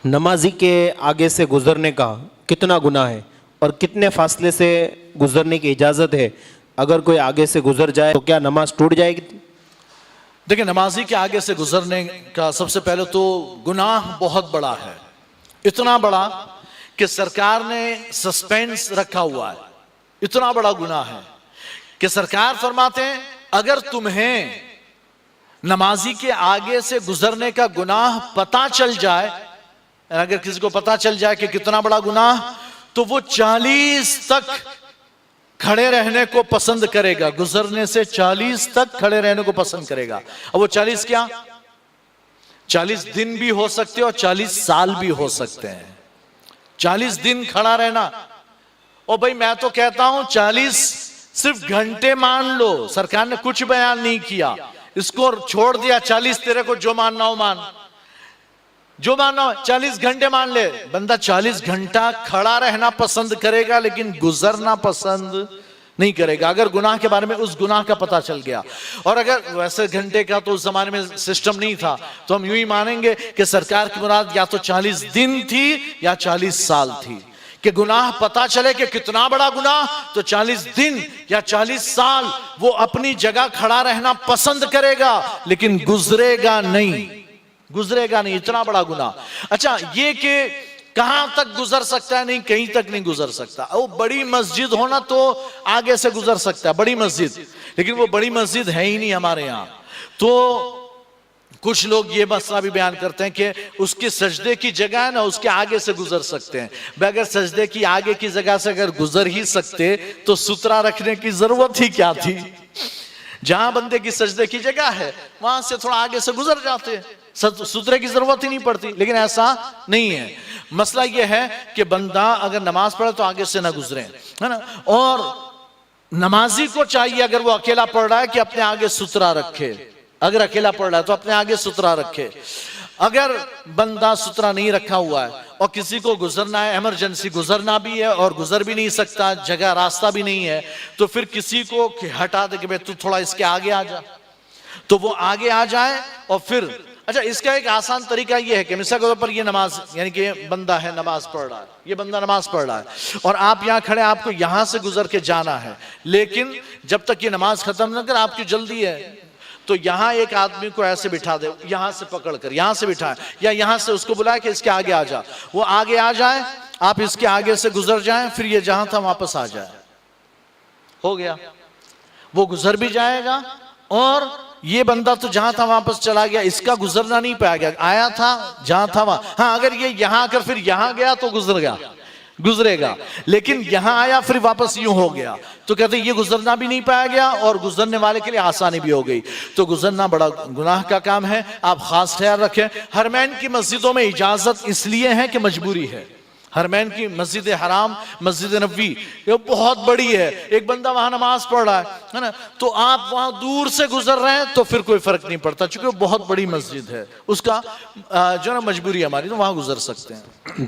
نمازی کے آگے سے گزرنے کا کتنا گناہ ہے اور کتنے فاصلے سے گزرنے کی اجازت ہے؟ اگر کوئی آگے سے گزر جائے تو کیا نماز ٹوٹ جائے گی؟ دیکھیں، نمازی کے آگے سے گزرنے کا سب سے پہلے تو گناہ بہت بڑا ہے، اتنا بڑا کہ سرکار نے سسپینس رکھا ہوا ہے۔ اتنا بڑا گناہ ہے کہ سرکار فرماتے ہیں اگر تمہیں نمازی کے آگے سے گزرنے کا گناہ پتا چل جائے، اگر کسی کو پتا چل جائے کہ کتنا بڑا گناہ، تو وہ 40 تک کھڑے رہنے کو پسند کرے گا، گزرنے سے 40 تک کھڑے رہنے کو پسند کرے گا۔ اب وہ 40 کیا؟ 40 دن بھی ہو سکتے اور 40 سال بھی ہو سکتے ہیں۔ 40 دن کھڑا رہنا، اور بھائی میں تو کہتا ہوں 40 صرف گھنٹے مان لو، سرکار نے کچھ بیان نہیں کیا، اس کو چھوڑ دیا 40 تیرے کو جو ماننا ہو مان، جو ماننا ہو 40 گھنٹے مان لے۔ بندہ 40 گھنٹہ کھڑا رہنا پسند کرے گا لیکن گزرنا پسند نہیں کرے گا اگر گناہ کے بارے میں اس گناہ کا پتہ چل گیا۔ اور اگر ویسے گھنٹے کا تو اس زمانے میں سسٹم نہیں تھا تو ہم یوں ہی مانیں گے کہ سرکار کی مراد یا تو 40 دن تھی یا 40 سال تھی، کہ گناہ پتا چلے کہ کتنا بڑا گناہ تو 40 دن یا 40 سال وہ اپنی جگہ کھڑا رہنا پسند کرے گا لیکن گزرے گا نہیں، گزرے گا نہیں، اتنا بڑا گناہ۔ اچھا، یہ کہ کہاں تک گزر سکتا ہے؟ نہیں، کہیں تک نہیں گزر سکتا۔ وہ بڑی مسجد ہونا تو آگے سے گزر سکتا ہے، بڑی مسجد، لیکن وہ بڑی مسجد ہے ہی نہیں ہمارے یہاں۔ تو کچھ لوگ یہ مسئلہ بھی بیان کرتے ہیں کہ اس کی سجدے کی جگہ ہے نا، اس کے آگے سے گزر سکتے ہیں۔ اگر سجدے کی آگے کی جگہ سے اگر گزر ہی سکتے تو سترہ رکھنے کی ضرورت ہی کیا تھی؟ جہاں بندے کی سجدے کی جگہ ہے وہاں سے تھوڑا آگے سے گزر جاتے ہیں، سترے کی ضرورت ہی نہیں پڑتی، لیکن ایسا نہیں ہے۔ مسئلہ یہ ہے کہ بندہ اگر نماز پڑھے تو آگے سے نہ گزرے، ہے نا۔ اور نمازی کو چاہیے اگر وہ اکیلا پڑھ رہا ہے کہ اپنے آگے سترہ رکھے، اگر اکیلا پڑھ رہا ہے تو اپنے آگے سترہ رکھے۔ اگر بندہ سترہ نہیں رکھا ہوا ہے اور کسی کو گزرنا ہے، ایمرجنسی گزرنا بھی ہے اور گزر بھی نہیں سکتا، جگہ راستہ بھی نہیں ہے، تو پھر کسی کو ہٹا دے کہ بھئی تو تھوڑا اس کے آگے آ جا، تو وہ آگے آ جائے۔ اور پھر اچھا، اس کا ایک آسان طریقہ یہ ہے کہ مثال کے طور پر یہ نماز، یعنی کہ بندہ ہے نماز پڑھ رہا ہے، یہ بندہ نماز پڑھ رہا ہے اور آپ یہاں کھڑے، آپ کو یہاں سے گزر کے جانا ہے، لیکن جب تک یہ نماز ختم نہ کر آپ کی جلدی ہے، تو یہاں ایک آدمی کو ایسے بٹھا دے، یہاں سے پکڑ کر یہاں سے بٹھائے، یا یہاں سے اس کو بلائے کہ اس کے آگے آ جا، وہ آگے آ جائے، آپ اس کے آگے سے گزر جائیں، پھر یہ جہاں تھا واپس آ جائے، ہو گیا۔ وہ گزر بھی جائے گا اور یہ بندہ تو جہاں تھا واپس چلا گیا، اس کا گزرنا نہیں پایا گیا، آیا تھا جہاں تھا وہاں۔ ہاں، اگر یہ یہاں کر پھر یہاں گیا تو گزرے گا، لیکن یہاں آیا پھر واپس یوں ہو گیا، تو کہتے ہیں یہ گزرنا بھی نہیں پایا گیا اور گزرنے والے کے لیے آسانی بھی ہو گئی۔ تو گزرنا بڑا گناہ کا کام ہے، آپ خاص خیال رکھیں۔ حرمین کی مسجدوں میں اجازت اس لیے ہے کہ مجبوری ہے۔ حرمین کی مسجد حرام، مسجد نبوی، یہ بہت بڑی ہے، ایک بندہ وہاں نماز پڑھ رہا ہے نا، تو آپ وہاں دور سے گزر رہے ہیں تو پھر کوئی فرق نہیں پڑتا، چونکہ وہ بہت بڑی مسجد ہے، اس کا جو ہے نا مجبوری ہماری، تو وہاں گزر سکتے ہیں۔